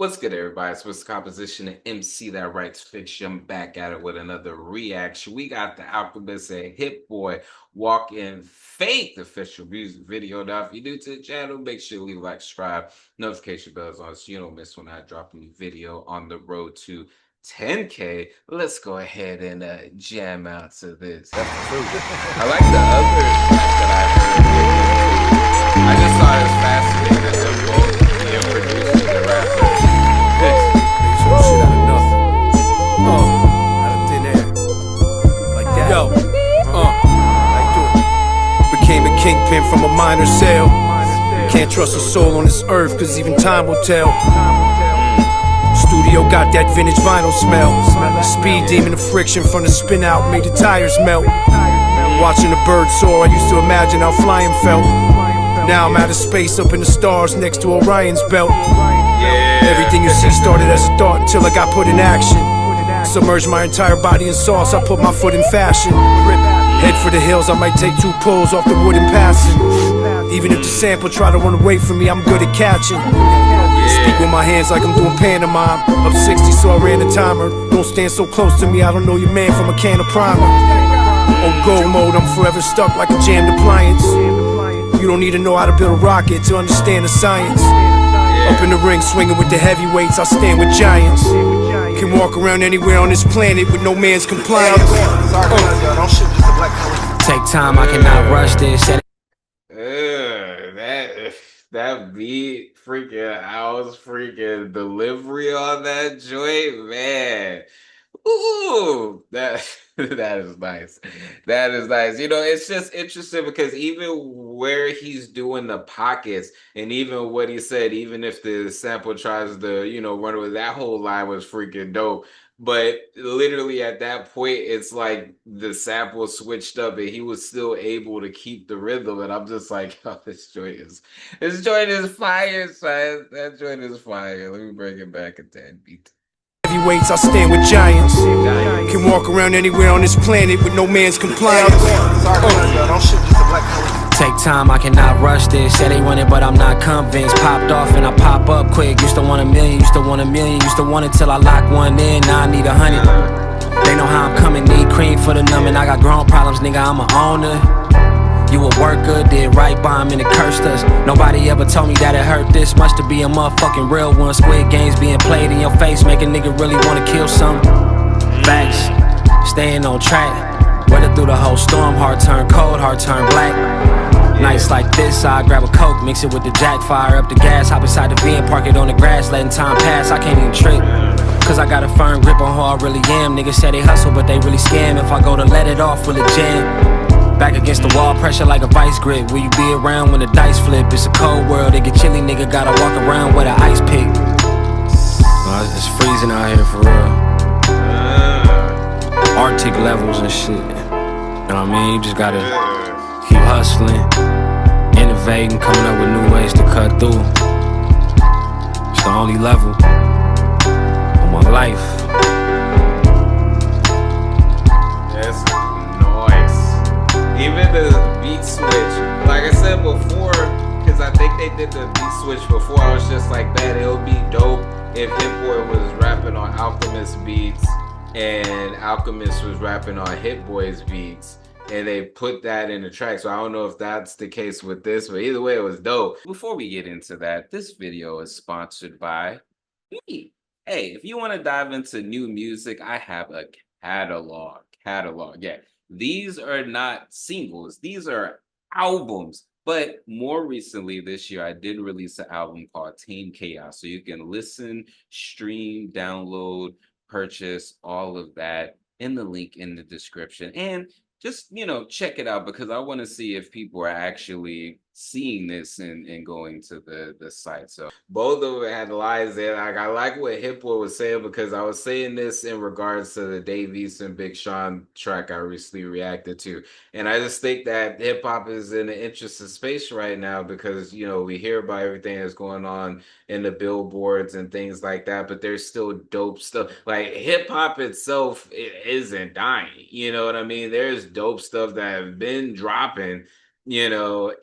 What's good, everybody? It's Mr. Composition and MC That Writes Fiction. Back at it with another reaction. We got the Alchemist and Hit Boy Walk in Faith official music video. Now, if you're new to the channel, make sure you leave a like, subscribe, notification bells on so you don't miss when I drop a new video on the road to 10K. Let's go ahead and jam out to this. That's the truth. I like the other track that I heard. I just thought it was fascinating that them both being producers and rappers. Shit out of nothing. Out of thin air. Like that. Yo. Like do it. Became a kingpin from a minor sale. Can't trust a soul on this earth, cause even time will tell. Studio got that vintage vinyl smell. Speed demon, the friction from the spin out made the tires melt. Watching the birds soar, I used to imagine how flying felt. Now I'm out of space up in the stars next to Orion's belt. Everything you see started as a thought until I got put in action. Submerged my entire body in sauce, I put my foot in fashion. Head for the hills, I might take 2 pulls off the wood and passing. Even if the sample try to run away from me, I'm good at catching. Speak with my hands like I'm doing pantomime. Up 60 so I ran the timer. Don't stand so close to me, I don't know your man from a can of primer. On go mode, I'm forever stuck like a jammed appliance. You don't need to know how to build a rocket to understand the science. Up in the ring, swinging with the heavyweights, I stand with giants. Can walk around anywhere on this planet with no man's compliance. Take time, I cannot rush this. That beat, freaking, I was freaking delivery on that joint, man. Ooh, that that is nice. That is nice. You know, it's just interesting because even where he's doing the pockets and even what he said, even if the sample tries to, run with that whole line was freaking dope. But literally at that point, it's like the sample switched up and he was still able to keep the rhythm. And I'm just like, oh, this joint is fire, son. That joint is fire. Let me bring it back a tad beat. Heavyweights, I stand with giants. Can walk around anywhere on this planet with no man's compliance. Take time, I cannot rush this. Said they want it, but I'm not convinced. Popped off and I pop up quick. Used to want a million, used to want a million. Used to want it till I lock one in. Now I need 100. They know how I'm coming, need cream for the numbing. I got grown problems, nigga, I'm a owner. You a worker, did right by him and it cursed us. Nobody ever told me that it hurt this much to be a motherfucking real one. Squid games being played in your face, make a nigga really wanna kill something. Facts, staying on track. Weather through the whole storm, heart turn cold, heart turn black. Nights like this, I grab a Coke, mix it with the jack, fire up the gas, hop inside the van, park it on the grass, letting time pass, I can't even trip. Cause I got a firm grip on who I really am. Niggas say they hustle, but they really scam. If I go to let it off, will it jam? Back against the wall, pressure like a vice grip. Will you be around when the dice flip? It's a cold world, it get chilly, nigga, gotta walk around with an ice pick. It's freezing out here for real. Arctic levels and shit. You know what I mean? You just gotta keep hustling, innovating, coming up with new ways to cut through. It's the only level of my life. That's nice. Even the beat switch, like I said before, because I think they did the beat switch before, I was just like, man, it would be dope if Hit Boy was rapping on Alchemist beats and Alchemist was rapping on Hit Boy's beats. And they put that in the track. So I don't know if that's the case with this, but either way, it was dope. Before we get into that, this video is sponsored by me. Hey, if you want to dive into new music, I have a catalog. Yeah. These are not singles. These are albums. But more recently this year, I did release an album called Tame Chaos. So you can listen, stream, download, purchase, all of that in the link in the description. And just, check it out because I want to see if people are actually seeing this and going to the site. So both of them had lines there. Like, I like what Hit Boy was saying because I was saying this in regards to the Dave East and Big Sean track I recently reacted to. And I just think that hip hop is in an interesting space right now because, we hear about everything that's going on in the billboards and things like that, but there's still dope stuff. Like, hip hop itself, it isn't dying. You know what I mean? There's dope stuff that have been dropping but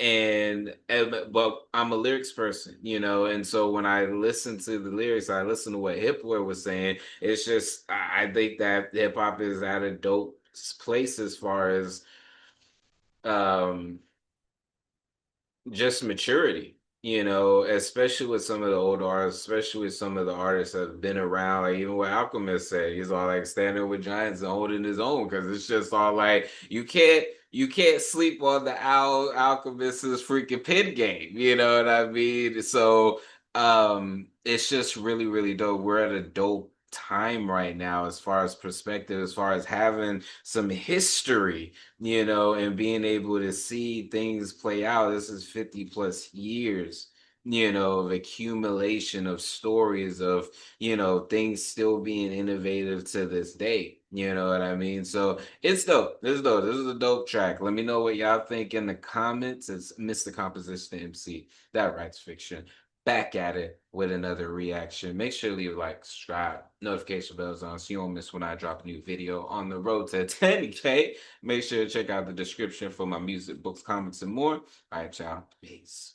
I'm a lyrics person, and so when I listen to the lyrics, I listen to what Hitler was saying. It's just I think that hip hop is at a dope place as far as um just maturity, especially with some of the old artists, especially with some of the artists that have been around. Like even what Alchemist said, he's all like standing with giants and holding his own because it's just all like you can't sleep on the Alchemist's freaking pin game. You know what I mean? So it's just really, really dope. We're at a dope time right now as far as perspective, as far as having some history, and being able to see things play out. This is 50 plus years, of accumulation of stories of, things still being innovative to this day. You know what I mean? So it's dope. This is dope. This is a dope track. Let me know what y'all think in the comments. It's Mr. Composition MC that writes fiction. Back at it with another reaction. Make sure to leave a like, subscribe, notification bells on so you don't miss when I drop a new video on the road to 10K. Make sure to check out the description for my music, books, comics, and more. All right, y'all. Peace.